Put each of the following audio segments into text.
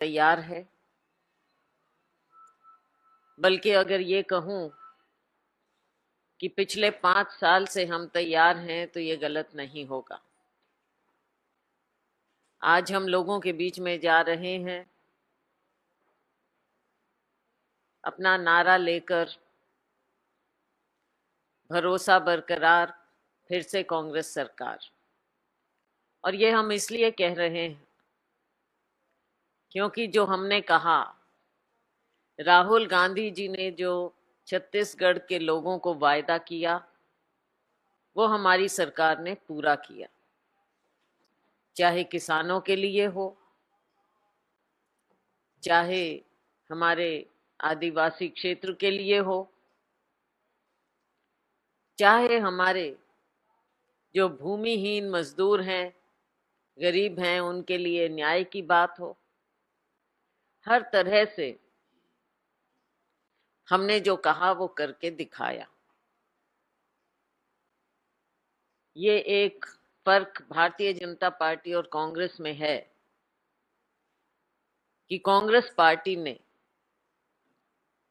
तैयार है। बल्कि अगर ये कहूं कि पिछले 5 साल से हम तैयार हैं तो ये गलत नहीं होगा। आज हम लोगों के बीच में जा रहे हैं अपना नारा लेकर, भरोसा बरकरार, फिर से कांग्रेस सरकार। और ये हम इसलिए कह रहे हैं क्योंकि जो हमने कहा, राहुल गांधी जी ने जो छत्तीसगढ़ के लोगों को वायदा किया वो हमारी सरकार ने पूरा किया। चाहे किसानों के लिए हो, चाहे हमारे आदिवासी क्षेत्र के लिए हो, चाहे हमारे जो भूमिहीन मजदूर हैं, गरीब हैं, उनके लिए न्याय की बात हो, हर तरह से हमने जो कहा वो करके दिखाया। ये एक फर्क भारतीय जनता पार्टी और कांग्रेस में है कि कांग्रेस पार्टी ने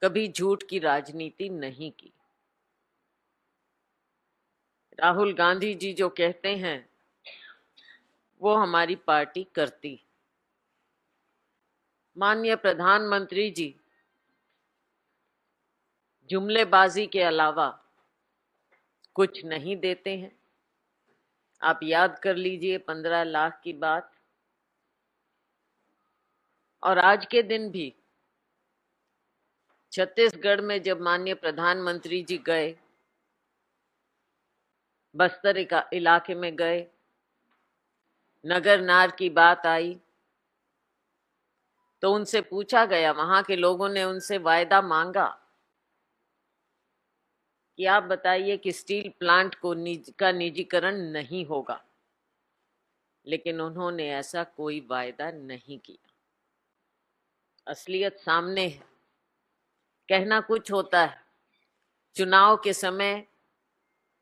कभी झूठ की राजनीति नहीं की। राहुल गांधी जी जो कहते हैं वो हमारी पार्टी करती। माननीय प्रधानमंत्री जी जुमलेबाजी के अलावा कुछ नहीं देते हैं। आप याद कर लीजिए 15 लाख की बात। और आज के दिन भी छत्तीसगढ़ में जब माननीय प्रधानमंत्री जी गए, बस्तर इलाके में गए, नगर नार की बात आई तो उनसे पूछा गया, वहां के लोगों ने उनसे वायदा मांगा कि आप बताइए कि स्टील प्लांट का निजीकरण नहीं होगा, लेकिन उन्होंने ऐसा कोई वायदा नहीं किया। असलियत सामने है। कहना कुछ होता है, चुनाव के समय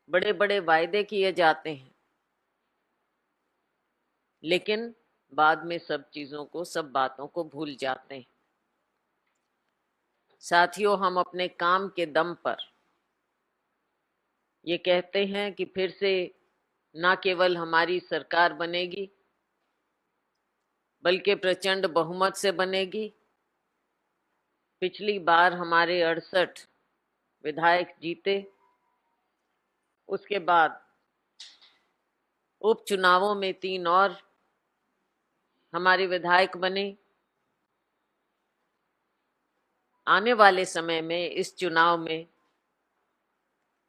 बड़े बड़े वायदे किए जाते हैं, लेकिन बाद में सब चीजों को, सब बातों को भूल जाते हैं। साथियों, हम अपने काम के दम पर ये कहते हैं कि फिर से ना केवल हमारी सरकार बनेगी बल्कि प्रचंड बहुमत से बनेगी। पिछली बार हमारे 68 विधायक जीते, उसके बाद उपचुनावों में 3 और हमारे विधायक बने। आने वाले समय में इस चुनाव में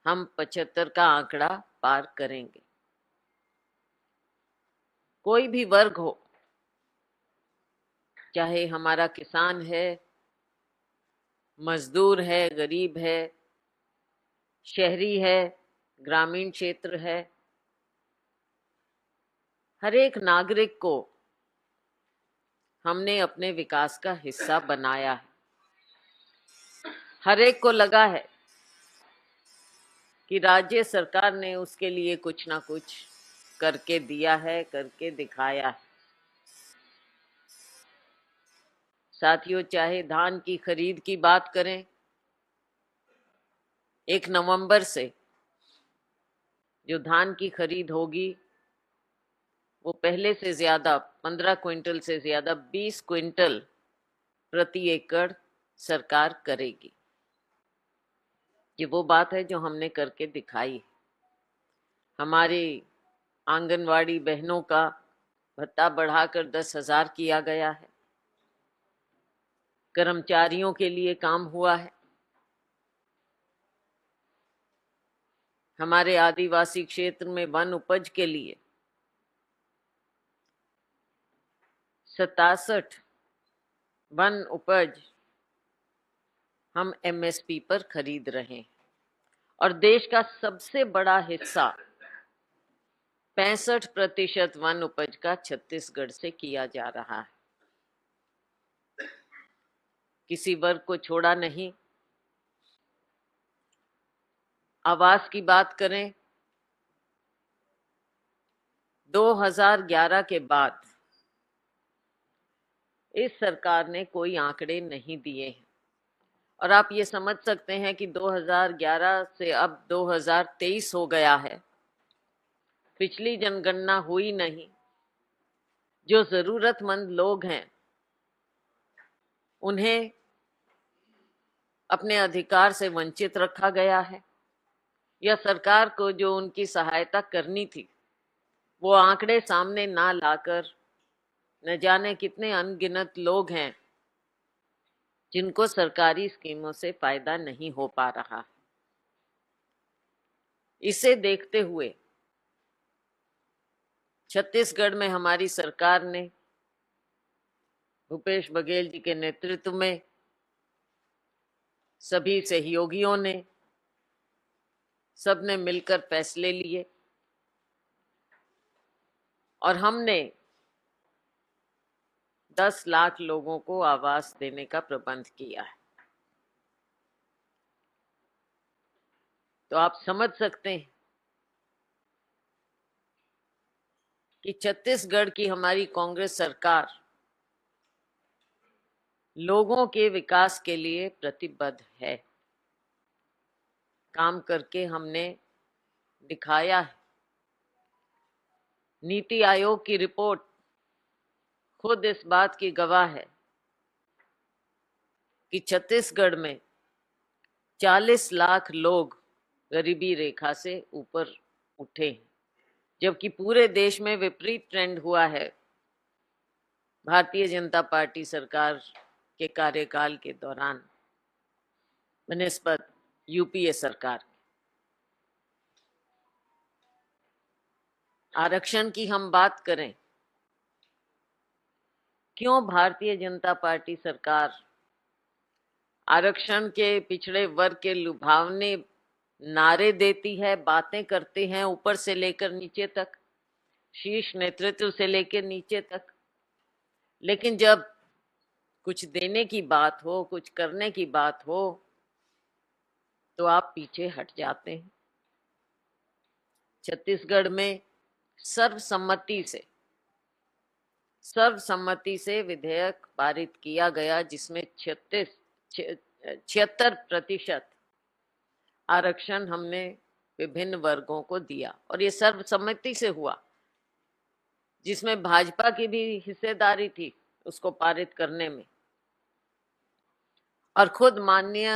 हम 75 का आंकड़ा पार करेंगे। कोई भी वर्ग हो, चाहे हमारा किसान है, मजदूर है, गरीब है, शहरी है, ग्रामीण क्षेत्र है, हर एक नागरिक को हमने अपने विकास का हिस्सा बनाया है। हर एक को लगा है कि राज्य सरकार ने उसके लिए कुछ ना कुछ करके दिया है, करके दिखाया है। साथियों, चाहे धान की खरीद की बात करें, 1 नवंबर से जो धान की खरीद होगी वो पहले से ज्यादा 15 क्विंटल से ज्यादा 20 क्विंटल प्रति एकड़ सरकार करेगी। ये वो बात है जो हमने करके दिखाई। हमारे आंगनवाड़ी बहनों का भत्ता बढ़ाकर 10,000 किया गया है। कर्मचारियों के लिए काम हुआ है। हमारे आदिवासी क्षेत्र में वन उपज के लिए 67 वन उपज हम एमएसपी पर खरीद रहे हैं। और देश का सबसे बड़ा हिस्सा 65% वन उपज का छत्तीसगढ़ से किया जा रहा है। किसी वर्ग को छोड़ा नहीं। आवास की बात करें, 2011 के बाद इस सरकार ने कोई आंकड़े नहीं दिए हैं। और आप ये समझ सकते हैं कि 2011 से अब 2023 हो गया है, पिछली जनगणना हुई नहीं। जो जरूरतमंद लोग हैं उन्हें अपने अधिकार से वंचित रखा गया है, या सरकार को जो उनकी सहायता करनी थी वो आंकड़े सामने ना लाकर न जाने कितने अनगिनत लोग हैं जिनको सरकारी स्कीमों से फायदा नहीं हो पा रहा। इसे देखते हुए छत्तीसगढ़ में हमारी सरकार ने भूपेश बघेल जी के नेतृत्व में सभी सहयोगियों ने सबने मिलकर फैसले लिए और हमने 10 लाख लोगों को आवास देने का प्रबंध किया है। तो आप समझ सकते हैं कि छत्तीसगढ़ की हमारी कांग्रेस सरकार लोगों के विकास के लिए प्रतिबद्ध है। काम करके हमने दिखाया है। नीति आयोग की रिपोर्ट खुद इस बात की गवाह है कि छत्तीसगढ़ में 40 लाख लोग गरीबी रेखा से ऊपर उठे हैं, जबकि पूरे देश में विपरीत ट्रेंड हुआ है भारतीय जनता पार्टी सरकार के कार्यकाल के दौरान बनिस्बत यूपीए सरकार। आरक्षण की हम बात करें, क्यों भारतीय जनता पार्टी सरकार आरक्षण के पिछड़े वर्ग के लुभावने नारे देती है, बातें करते हैं ऊपर से लेकर नीचे तक, शीर्ष नेतृत्व से लेकर नीचे तक, लेकिन जब कुछ देने की बात हो, कुछ करने की बात हो तो आप पीछे हट जाते हैं। छत्तीसगढ़ में सर्वसम्मति से विधेयक पारित किया गया जिसमें 76% आरक्षण हमने विभिन्न वर्गों को दिया, और ये सर्वसम्मति से हुआ, जिसमें भाजपा की भी हिस्सेदारी थी उसको पारित करने में। और खुद माननीय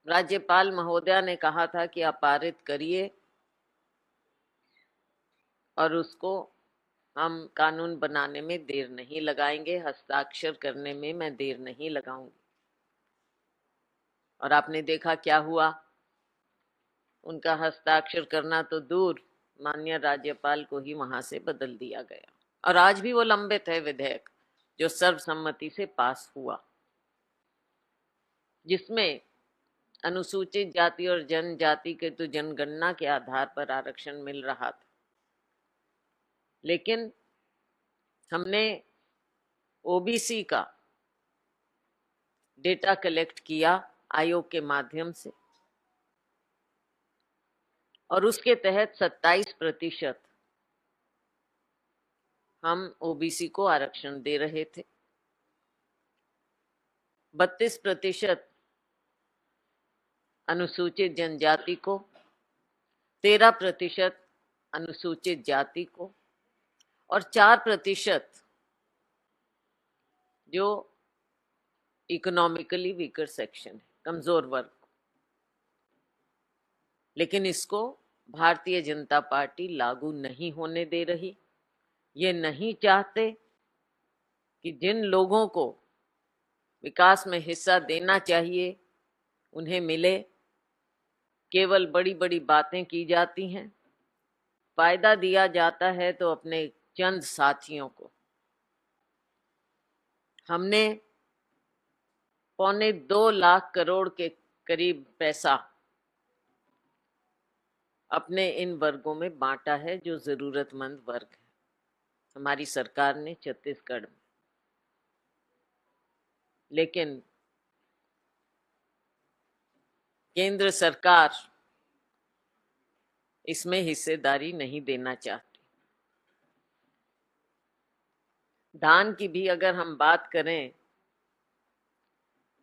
राज्यपाल महोदया ने कहा था कि आप पारित करिए और उसको हम कानून बनाने में देर नहीं लगाएंगे, हस्ताक्षर करने में मैं देर नहीं लगाऊंगी। और आपने देखा क्या हुआ, उनका हस्ताक्षर करना तो दूर, माननीय राज्यपाल को ही वहां से बदल दिया गया। और आज भी वो लंबित है विधेयक जो सर्वसम्मति से पास हुआ, जिसमें अनुसूचित जाति और जनजाति के तो जनगणना के आधार पर आरक्षण मिल रहा था, लेकिन हमने ओबीसी का डेटा कलेक्ट किया आयोग के माध्यम से, और उसके तहत 27% हम ओबीसी को आरक्षण दे रहे थे, 32% अनुसूचित जनजाति को, 13% अनुसूचित जाति को, और 4% जो इकोनॉमिकली वीकर सेक्शन है, कमजोर वर्ग। लेकिन इसको भारतीय जनता पार्टी लागू नहीं होने दे रही। ये नहीं चाहते कि जिन लोगों को विकास में हिस्सा देना चाहिए उन्हें मिले। केवल बड़ी बड़ी बातें की जाती हैं, फायदा दिया जाता है तो अपने चंद साथियों को। हमने 2.25 लाख करोड़ के करीब पैसा अपने इन वर्गों में बांटा है जो जरूरतमंद वर्ग है हमारी सरकार ने छत्तीसगढ़ में। लेकिन केंद्र सरकार इसमें हिस्सेदारी नहीं देना चाहती। धान की भी अगर हम बात करें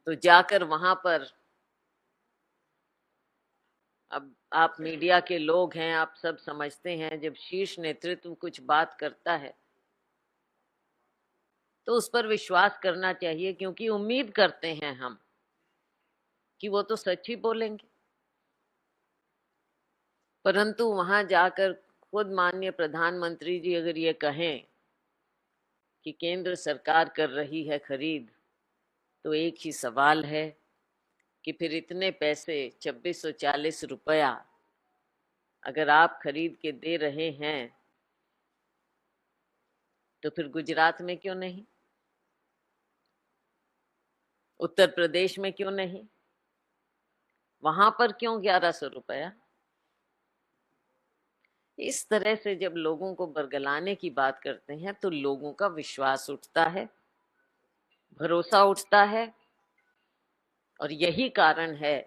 तो जाकर वहां पर, अब आप मीडिया के लोग हैं, आप सब समझते हैं, जब शीर्ष नेतृत्व कुछ बात करता है तो उस पर विश्वास करना चाहिए, क्योंकि उम्मीद करते हैं हम कि वो तो सच ही बोलेंगे। परंतु वहां जाकर खुद माननीय प्रधानमंत्री जी अगर ये कहें कि केंद्र सरकार कर रही है खरीद, तो एक ही सवाल है कि फिर इतने पैसे 2640 रुपया अगर आप खरीद के दे रहे हैं तो फिर गुजरात में क्यों नहीं, उत्तर प्रदेश में क्यों नहीं, वहां पर क्यों 1100 रुपया? इस तरह से जब लोगों को बरगलाने की बात करते हैं तो लोगों का विश्वास उठता है, भरोसा उठता है। और यही कारण है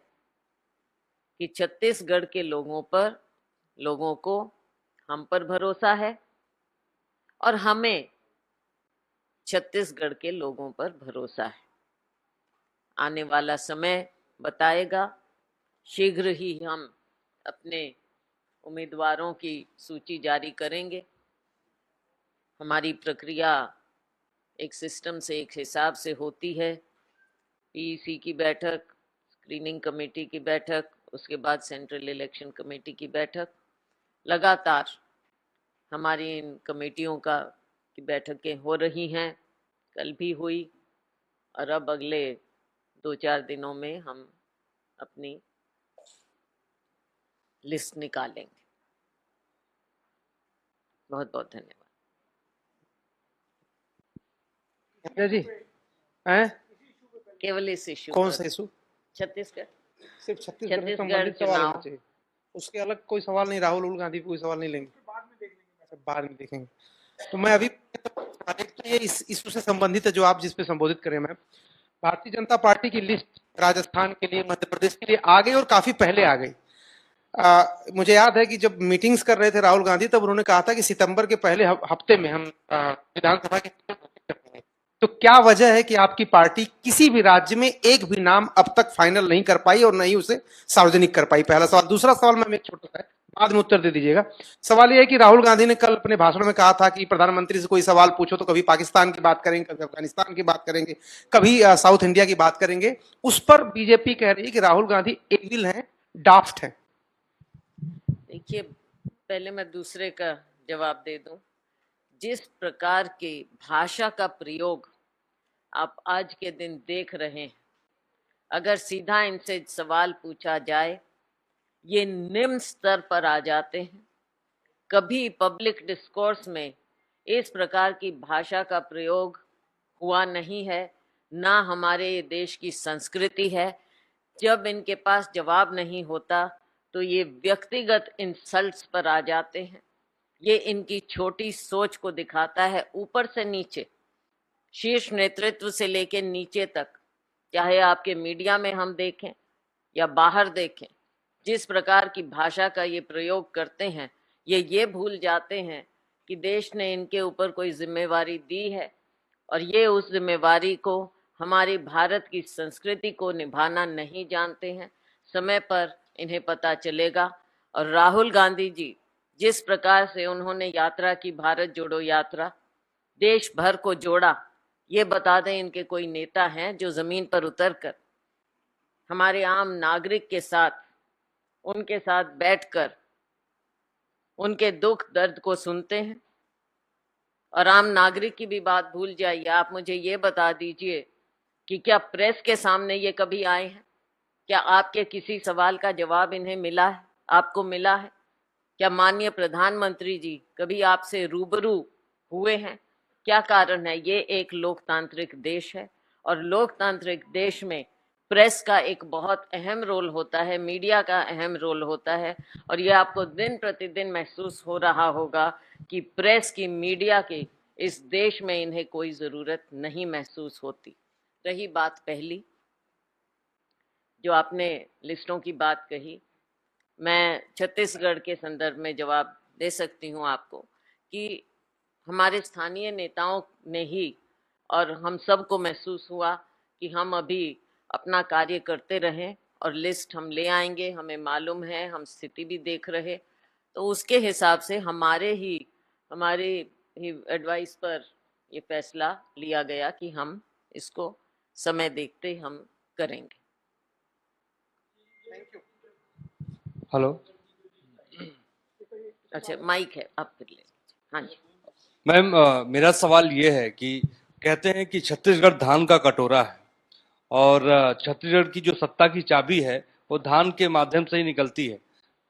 कि छत्तीसगढ़ के लोगों को हम पर भरोसा है और हमें छत्तीसगढ़ के लोगों पर भरोसा है। आने वाला समय बताएगा। शीघ्र ही हम अपने उम्मीदवारों की सूची जारी करेंगे। हमारी प्रक्रिया एक सिस्टम से, एक हिसाब से होती है। पीईसी की बैठक, स्क्रीनिंग कमेटी की बैठक, उसके बाद सेंट्रल इलेक्शन कमेटी की बैठक, लगातार हमारी इन कमेटियों की बैठकें हो रही हैं। कल भी हुई और अब अगले 2-4 दिनों में हम अपनी लिस्ट निकालेंगे। बहुत बहुत धन्यवाद। जी हैं? केवल इस इशू कौन पर, सा इशू? छत्तीसगढ़ सिर्फ छत्तीसगढ़ से छत्तीसगढ़ संबंधित सवाल होना चुनाव। चाहिए, उसके अलग कोई सवाल नहीं। राहुल गांधी कोई सवाल नहीं लेंगे, बाद में देखेंगे। तो मैं अभी एक तो ये इस इशू से संबंधित है जो आप जिस पे संबोधित करें। मैं भारतीय जनता पार्टी की लिस्ट राजस्थान के लिए, मध्य प्रदेश के लिए आ गई और काफी पहले आ गई। मुझे याद है कि जब मीटिंग्स कर रहे थे राहुल गांधी, तब उन्होंने कहा था कि सितंबर के पहले हफ्ते में हम विधानसभा के करेंगे। तो क्या वजह है कि आपकी पार्टी किसी भी राज्य में एक भी नाम अब तक फाइनल नहीं कर पाई और नहीं उसे सार्वजनिक कर पाई? पहला सवाल। दूसरा सवाल मैं एक छोटा सा है, बाद में उत्तर दे दीजिएगा। सवाल यह है कि राहुल गांधी ने कल अपने भाषण में कहा था कि प्रधानमंत्री से कोई सवाल पूछो तो कभी पाकिस्तान की बात करेंगे, कभी अफगानिस्तान की बात करेंगे, कभी साउथ इंडिया की बात करेंगे। उस पर बीजेपी कह रही है कि राहुल गांधी एविल हैं, डाफ्ट हैं। देखिए, पहले मैं दूसरे का जवाब दे दूं। जिस प्रकार की भाषा का प्रयोग आप आज के दिन देख रहे हैं, अगर सीधा इनसे सवाल पूछा जाए, ये निम्न स्तर पर आ जाते हैं। कभी पब्लिक डिस्कोर्स में इस प्रकार की भाषा का प्रयोग हुआ नहीं है, ना हमारे देश की संस्कृति है। जब इनके पास जवाब नहीं होता तो ये व्यक्तिगत इंसल्ट्स पर आ जाते हैं। ये इनकी छोटी सोच को दिखाता है, ऊपर से नीचे, शीर्ष नेतृत्व से लेकर नीचे तक। चाहे आपके मीडिया में हम देखें या बाहर देखें, जिस प्रकार की भाषा का ये प्रयोग करते हैं, ये भूल जाते हैं कि देश ने इनके ऊपर कोई जिम्मेवारी दी है और ये उस जिम्मेवारी को, हमारी भारत की संस्कृति को निभाना नहीं जानते हैं। समय पर इन्हें पता चलेगा। और राहुल गांधी जी जिस प्रकार से उन्होंने यात्रा की, भारत जोड़ो यात्रा, देश भर को जोड़ा, ये बता दें इनके कोई नेता हैं जो जमीन पर उतरकर हमारे आम नागरिक के साथ, उनके साथ बैठकर उनके दुख दर्द को सुनते हैं? और आम नागरिक की भी बात भूल जाइए, आप मुझे ये बता दीजिए कि क्या प्रेस के सामने ये कभी आए हैं? क्या आपके किसी सवाल का जवाब इन्हें मिला है, आपको मिला है? क्या माननीय प्रधानमंत्री जी कभी आपसे रूबरू हुए हैं? क्या कारण है? ये एक लोकतांत्रिक देश है और लोकतांत्रिक देश में प्रेस का एक बहुत अहम रोल होता है, मीडिया का अहम रोल होता है। और ये आपको दिन प्रतिदिन महसूस हो रहा होगा कि प्रेस की, मीडिया की इस देश में इन्हें कोई ज़रूरत नहीं महसूस होती। रही बात पहली, जो आपने लिस्टों की बात कही, मैं छत्तीसगढ़ के संदर्भ में जवाब दे सकती हूँ आपको कि हमारे स्थानीय नेताओं ने ही और हम सबको महसूस हुआ कि हम अभी अपना कार्य करते रहें और लिस्ट हम ले आएंगे, हमें मालूम है, हम स्थिति भी देख रहे, तो उसके हिसाब से हमारे ही एडवाइस पर ये फैसला लिया गया कि हम इसको समय देखते हम करेंगे। हेलो अच्छा, माइक है, आप फिर ले। हाँ जी मैम, मेरा सवाल ये है कि कहते हैं कि छत्तीसगढ़ धान का कटोरा है और छत्तीसगढ़ की जो सत्ता की चाबी है वो धान के माध्यम से ही निकलती है।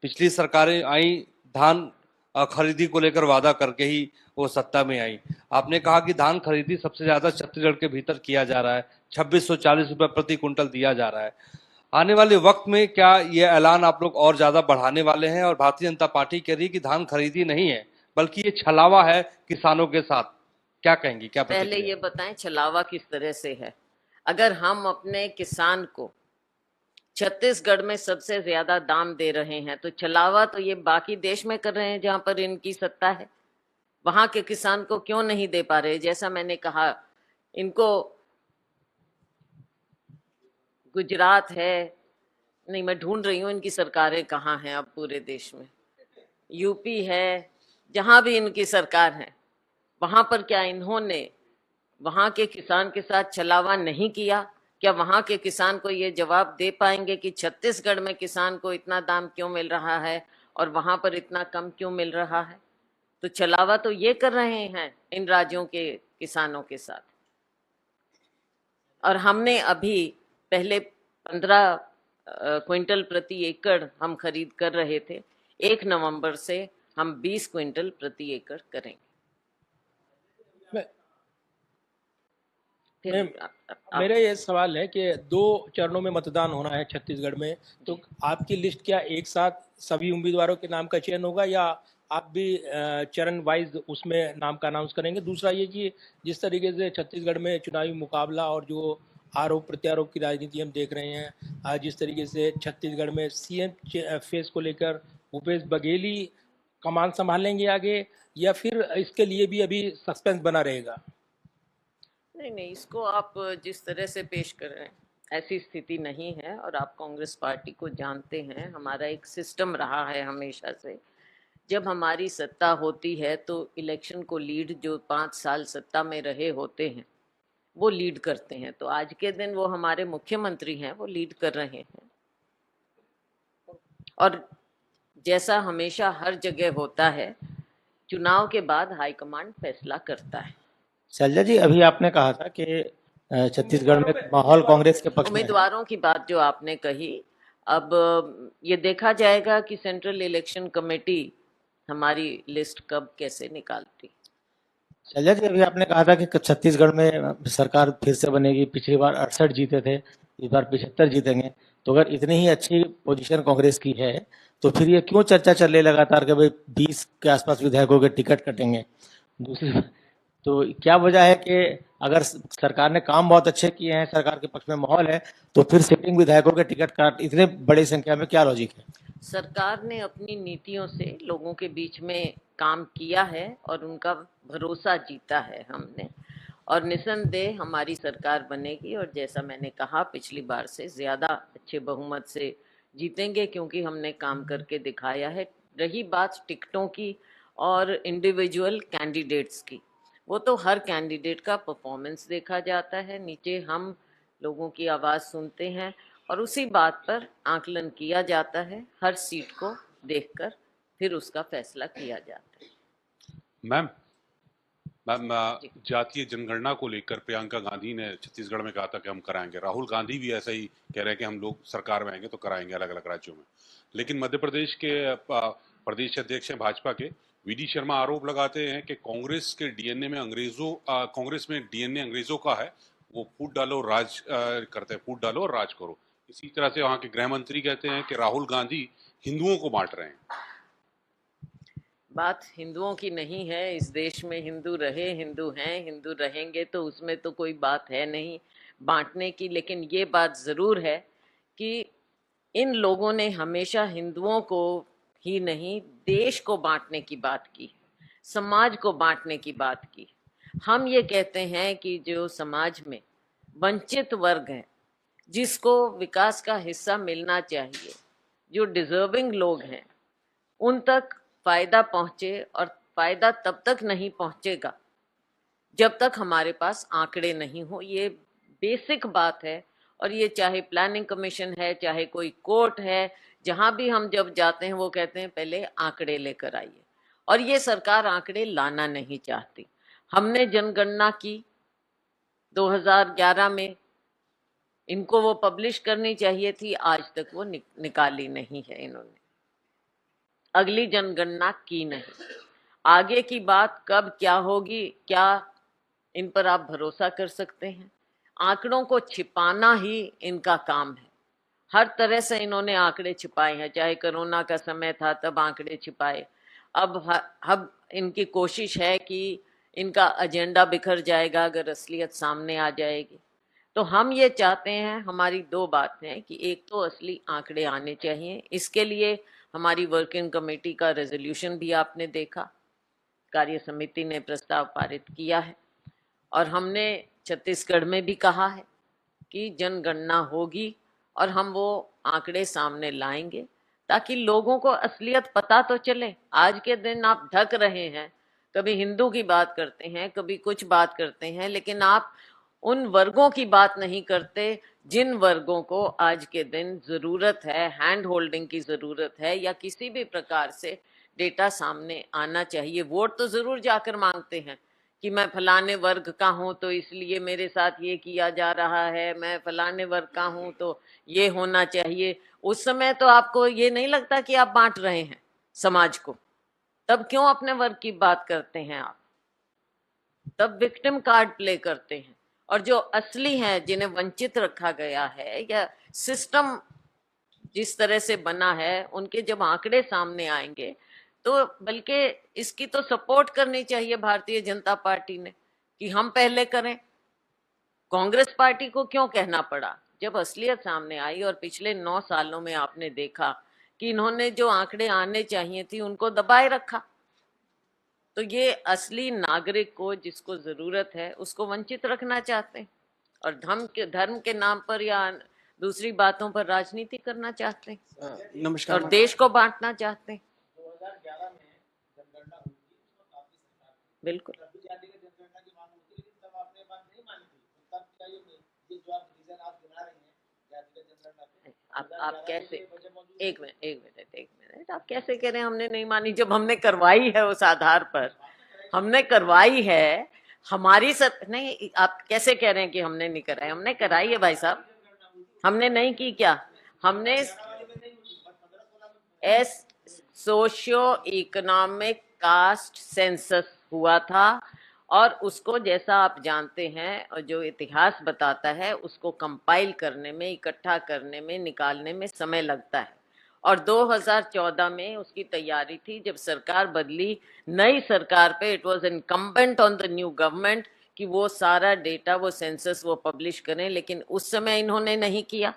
पिछली सरकारें आई, धान खरीदी को लेकर वादा करके ही वो सत्ता में आई। आपने कहा कि धान खरीदी सबसे ज्यादा छत्तीसगढ़ के भीतर किया जा रहा है, 2640 रुपये प्रति कुंटल दिया जा रहा है। आने वाले वक्त में क्या ये ऐलान आप लोग और ज्यादा बढ़ाने वाले हैं? और भारतीय जनता पार्टी कह रही है कि धान खरीदी नहीं है बल्कि ये छलावा है किसानों के साथ, क्या कहेंगी, क्या पहले प्रतिक्रिया? ये बताएं छलावा किस तरह से है। अगर हम अपने किसान को छत्तीसगढ़ में सबसे ज्यादा दाम दे रहे हैं तो छलावा तो ये बाकी देश में कर रहे हैं जहां पर इनकी सत्ता है, वहां के किसान को क्यों नहीं दे पा रहे? जैसा मैंने कहा, इनको गुजरात है, नहीं मैं ढूंढ रही हूँ इनकी सरकारें कहाँ हैं अब पूरे देश में, यूपी है, जहां भी इनकी सरकार है वहां पर क्या इन्होंने वहां के किसान के साथ छलावा नहीं किया? क्या वहां के किसान को ये जवाब दे पाएंगे कि छत्तीसगढ़ में किसान को इतना दाम क्यों मिल रहा है और वहां पर इतना कम क्यों मिल रहा है? तो छलावा तो ये कर रहे हैं इन राज्यों के किसानों के साथ। और हमने अभी पहले 15 क्विंटल प्रति एकड़ हम खरीद कर रहे थे, 1 नवंबर से हम 20 क्विंटल प्रति एकड़ करेंगे। फिर मेरा ये सवाल है कि 2 चरणों में मतदान होना है छत्तीसगढ़ में, तो आपकी लिस्ट क्या एक साथ सभी उम्मीदवारों के नाम का चयन होगा या आप भी चरण वाइज उसमें नाम का अनाउंस करेंगे? दूसरा ये कि जिस तरीके से छत्तीसगढ़ में चुनावी मुकाबला और जो आरोप प्रत्यारोप की राजनीति हम देख रहे हैं, जिस तरीके से छत्तीसगढ़ में सीएम फेस को लेकर भूपेश बघेल कमान संभालेंगे आगे, या फिर इसके लिए भी अभी सस्पेंस बना रहेगा? नहीं नहीं, इसको आप जिस तरह से पेश कर रहे हैं ऐसी स्थिति नहीं है। और आप कांग्रेस पार्टी को जानते हैं, हमारा एक सिस्टम रहा है हमेशा से, जब हमारी सत्ता होती है तो इलेक्शन को लीड जो 5 साल सत्ता में रहे होते हैं वो लीड करते हैं। तो आज के दिन वो हमारे मुख्यमंत्री हैं, वो लीड कर रहे हैं। और जैसा हमेशा हर जगह होता है, चुनाव के बाद हाईकमांड फैसला करता है। शैलजा जी, अभी आपने कहा था कि छत्तीसगढ़ में माहौल कांग्रेस के पक्ष में है। उम्मीदवारों की बात जो आपने कही, अब ये देखा जाएगा कि सेंट्रल इलेक्शन कमेटी हमारी लिस्ट कब कैसे निकालती। शैलजा जी, अभी आपने कहा था कि छत्तीसगढ़ में सरकार फिर से बनेगी, पिछली बार 68 जीते थे, इस बार 75 जीतेंगे। तो अगर इतनी ही अच्छी पोजीशन कांग्रेस की है तो फिर ये क्यों चर्चा चल रही लगातार कि भाई 20 के आसपास विधायकों के टिकट कटेंगे? दूसरी तो क्या वजह है कि अगर सरकार ने काम बहुत अच्छे किए हैं, सरकार के पक्ष में माहौल है, तो फिर सिटिंग विधायकों के टिकट काट इतने बड़ी संख्या में क्या लॉजिक है? सरकार ने अपनी नीतियों से लोगों के बीच में काम किया है और उनका भरोसा जीता है हमने, और निसंदेह हमारी सरकार बनेगी। और जैसा मैंने कहा, पिछली बार से ज्यादा अच्छे बहुमत से जीतेंगे क्योंकि हमने काम करके दिखाया है। रही बात टिकटों की और इंडिविजुअल कैंडिडेट्स की, वो तो हर कैंडिडेट का परफॉर्मेंस देखा जाता है, नीचे हम लोगों की आवाज़ सुनते हैं और उसी बात पर आकलन किया जाता है, हर सीट को देखकर फिर उसका फैसला किया जाता है। मैम मैम जातीय जनगणना को लेकर प्रियंका गांधी ने छत्तीसगढ़ में कहा था कि हम कराएंगे। राहुल गांधी भी ऐसा ही कह रहे हैं कि हम लोग सरकार में आएंगे तो कराएंगे अलग अलग राज्यों में। लेकिन मध्य प्रदेश के प्रदेश अध्यक्ष हैं भाजपा के वीडी शर्मा आरोप लगाते हैं कि कांग्रेस के डीएनए में कांग्रेस में डीएनए अंग्रेजों का है, वो फूट डालो राज करते हैं, फूट डालो और राज करो। इसी तरह से वहां के गृह मंत्री कहते हैं कि राहुल गांधी हिंदुओं को बांट रहे हैं। बात हिंदुओं की नहीं है, इस देश में हिंदू रहे, हिंदू हैं, हिंदू रहेंगे, तो उसमें तो कोई बात है नहीं बांटने की। लेकिन ये बात जरूर है कि इन लोगों ने हमेशा हिंदुओं को ही नहीं देश को बांटने की बात की। समाज को बांटने की बात की। हम ये कहते हैं कि जो समाज में वंचित वर्ग है, जिसको विकास का हिस्सा मिलना चाहिए, जो डिजर्विंग लोग हैं, उन तक फायदा पहुंचे, और फायदा तब तक नहीं पहुंचेगा जब तक हमारे पास आंकड़े नहीं हो। ये बेसिक बात है। और ये चाहे प्लानिंग कमीशन है, चाहे कोई कोर्ट है, जहां भी हम जब जाते हैं वो कहते हैं पहले आंकड़े लेकर आइए। और ये सरकार आंकड़े लाना नहीं चाहती। हमने जनगणना की 2011 में, इनको वो पब्लिश करनी चाहिए थी, आज तक वो निकाली नहीं है इन्होंने। अगली जनगणना की नहीं। आगे की बात कब क्या होगी, क्या इन पर आप भरोसा कर सकते हैं? आंकड़ों को छिपाना ही इनका काम है। हर तरह से इन्होंने आंकड़े छिपाए हैं। चाहे कोरोना का समय था तब आंकड़े छिपाए। अब इनकी कोशिश है कि इनका एजेंडा बिखर जाएगा अगर असलियत सामने आ जाएगी। तो हम ये चाहते हैं, हमारी दो बातें हैं कि एक तो असली आंकड़े आने चाहिए। इसके लिए हमारी वर्किंग कमेटी का रेजोल्यूशन भी आपने देखा, कार्य समिति ने प्रस्ताव पारित किया है। और हमने छत्तीसगढ़ में भी कहा है कि जनगणना होगी और हम वो आंकड़े सामने लाएंगे ताकि लोगों को असलियत पता तो चले। आज के दिन आप ढक रहे हैं, कभी हिंदू की बात करते हैं, कभी कुछ बात करते हैं, लेकिन आप उन वर्गों की बात नहीं करते जिन वर्गों को आज के दिन जरूरत है, हैंड होल्डिंग की जरूरत है, या किसी भी प्रकार से डेटा सामने आना चाहिए। वोट तो जरूर जाकर मांगते हैं कि मैं फलाने वर्ग का हूं तो इसलिए मेरे साथ ये किया जा रहा है, मैं फलाने वर्ग का हूं तो ये होना चाहिए। उस समय तो आपको ये नहीं लगता कि आप बांट रहे हैं समाज को, तब क्यों अपने वर्ग की बात करते हैं आप? तब विक्टिम कार्ड प्ले करते हैं। और जो असली हैं, जिन्हें वंचित रखा गया है या सिस्टम जिस तरह से बना है, उनके जब आंकड़े सामने आएंगे तो बल्कि इसकी तो सपोर्ट करनी चाहिए भारतीय जनता पार्टी ने कि हम पहले करें। कांग्रेस पार्टी को क्यों कहना पड़ा जब असलियत सामने आई? और पिछले 9 सालों में आपने देखा कि इन्होंने जो आंकड़े आने चाहिए थी उनको दबाए रखा। तो ये असली नागरिक को, जिसको जरूरत है, उसको वंचित रखना चाहते हैं और धर्म के नाम पर या दूसरी बातों पर राजनीति करना चाहते हैं नमस्कार और देश को बांटना चाहते हैं। 2011 में जनगणना हुई थी, उसमें काफी सरकार थी। बिल्कुल। तब भी जातिगत जनगणना की मांग होती, लेकिन तब आपने बात नहीं मानी थी। तो तब क्या ये जो आप रीजन आप गिना रही हैं जातिगत जनगणना पे, आप कैसे, एक मिनट, आप कैसे कह रहे हैं हमने नहीं मानी, जब हमने करवाई है उस आधार पर? हमने करवाई है हमारी नहीं, आप कैसे कह रहे हैं कि हमने नहीं कराई? हमने कराई है भाई साहब। हमने नहीं की क्या? हमने सोशियो इकोनॉमिक कास्ट सेंसस हुआ था, और उसको, जैसा आप जानते हैं और जो इतिहास बताता है, उसको कंपाइल करने में, इकट्ठा करने में, निकालने में समय लगता है। और 2014 में उसकी तैयारी थी। जब सरकार बदली, नई सरकार पे it was incumbent on the new government कि वो सारा डेटा, वो सेंसस वो पब्लिश करें, लेकिन उस समय इन्होंने नहीं किया।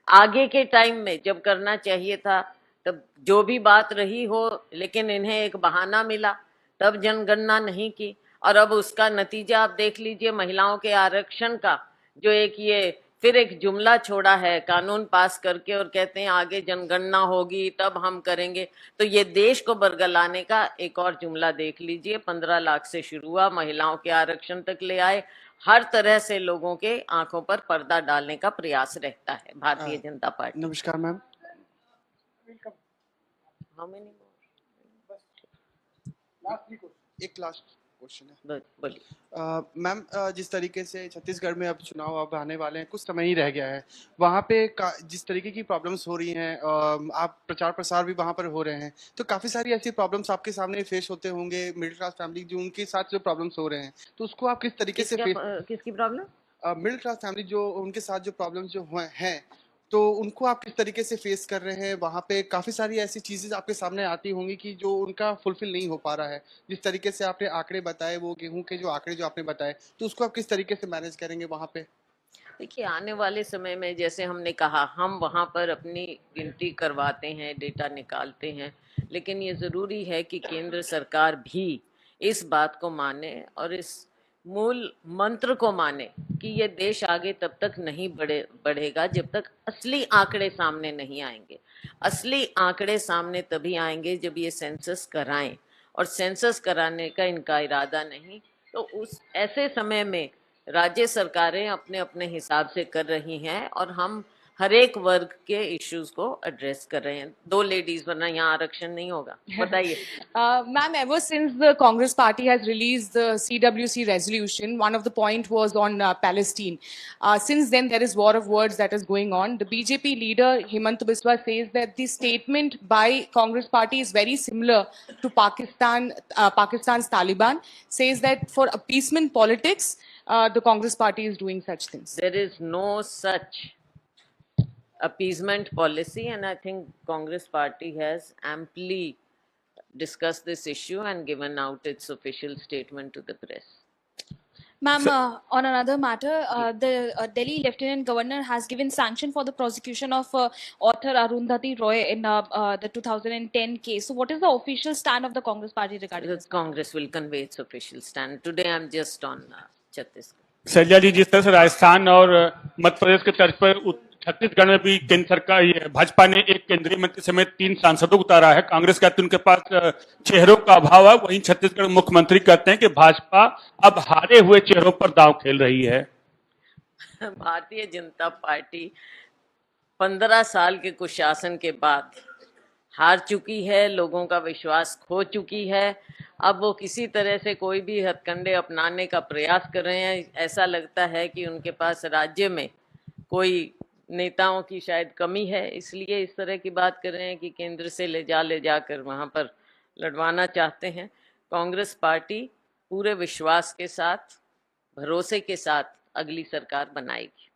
आगे के टाइम में जब करना चाहिए था, तब जो भी बात रही हो, लेकिन इन्हें एक बहाना मिला, तब जनगणना नहीं की। और अब उसका नतीजा आप देख लीजिए, महिलाओं के आरक्षण का जो ये फिर एक जुमला छोड़ा है कानून पास करके, और कहते हैं आगे जनगणना होगी तब हम करेंगे। तो ये देश को बरगलाने का एक और जुमला देख लीजिए। 15 लाख से शुरू हुआ, महिलाओं के आरक्षण तक ले आए। हर तरह से लोगों के आंखों पर पर्दा डालने का प्रयास रहता है भारतीय जनता पार्टी। नमस्कार मैम। एक लास्ट क्वेश्चन है। बोलिए। मैम, जिस तरीके से छत्तीसगढ़ में अब चुनाव अब आने वाले हैं, कुछ समय ही रह गया है, वहाँ पे जिस तरीके की प्रॉब्लम्स हो रही हैं, आप प्रचार प्रसार भी वहाँ पर हो रहे हैं, तो काफ़ी सारी ऐसी प्रॉब्लम्स आपके सामने फेस होते होंगे। मिडिल क्लास फैमिली जो उनके साथ जो प्रॉब्लम्स हो रहे हैं, तो उसको आप किस तरीके से किसकी प्रॉब्लम? मिडिल क्लास फैमिली जो उनके साथ जो प्रॉब्लम्स जो हैं, तो उनको आप किस तरीके से फेस कर रहे हैं? वहाँ पे काफ़ी सारी ऐसी चीज़ें आपके सामने आती होंगी कि जो उनका फुलफिल नहीं हो पा रहा है। जिस तरीके से आपने आंकड़े बताए, वो गेहूं के जो आंकड़े जो आपने बताए, तो उसको आप किस तरीके से मैनेज करेंगे वहाँ पे? देखिए, आने वाले समय में जैसे हमने कहा, हम वहाँ पर अपनी गिनती करवाते हैं, डेटा निकालते हैं, लेकिन ये ज़रूरी है कि केंद्र सरकार भी इस बात को माने और इस मूल मंत्र को माने कि ये देश आगे तब तक नहीं बढ़ेगा जब तक असली आंकड़े सामने नहीं आएंगे। असली आंकड़े सामने तभी आएंगे जब ये सेंसस कराएं, और सेंसस कराने का इनका इरादा नहीं, तो उस ऐसे समय में राज्य सरकारें अपने अपने हिसाब से कर रही हैं और हम हर एक वर्ग के इश्यूज को एड्रेस कर रहे हैं। 2 लेडीज, वरना यहाँ आरक्षण नहीं होगा। बताइए। Ma'am, ever since the Congress party has released the CWC resolution, one of the point was on Palestine. Since then, there is war of words that is going on. The BJP leader Himanta Biswa says that the statement by Congress party is very similar to Pakistan's Taliban. Says that for appeasement politics, the Congress party is doing such things. There is no such appeasement policy, and I think Congress party has amply discussed this issue and given out its official statement to the press. Ma'am, on another matter, the Delhi Lieutenant Governor has given sanction for the prosecution of author Arundhati Roy in the 2010 case. So what is the official stand of the Congress party regarding The this? Congress will convey its official stand. Today I'm just on Chhattisgarh. Selja जी, जिस तरह से राजस्थान और मध्य प्रदेश के तर्ज पर छत्तीसगढ़ में भी केंद्र सरकार भाजपा ने एक केंद्रीय मंत्री समेत 3 सांसदों को उतारा है। कांग्रेस कहती है उनके पास चेहरों का अभाव है, वहीं छत्तीसगढ़ मुख्यमंत्री कहते हैं कि भाजपा अब हारे हुए चेहरों पर दांव खेल रही है। भारतीय जनता पार्टी 15 साल के कुशासन के बाद हार चुकी है, लोगों का विश्वास खो चुकी है। अब वो किसी तरह से कोई भी हथकंडे अपनाने का प्रयास कर रहे हैं। ऐसा लगता है कि उनके पास राज्य में कोई नेताओं की शायद कमी है, इसलिए इस तरह की बात कर रहे हैं कि केंद्र से ले जाकर वहां पर लड़वाना चाहते हैं। कांग्रेस पार्टी पूरे विश्वास के साथ, भरोसे के साथ अगली सरकार बनाएगी।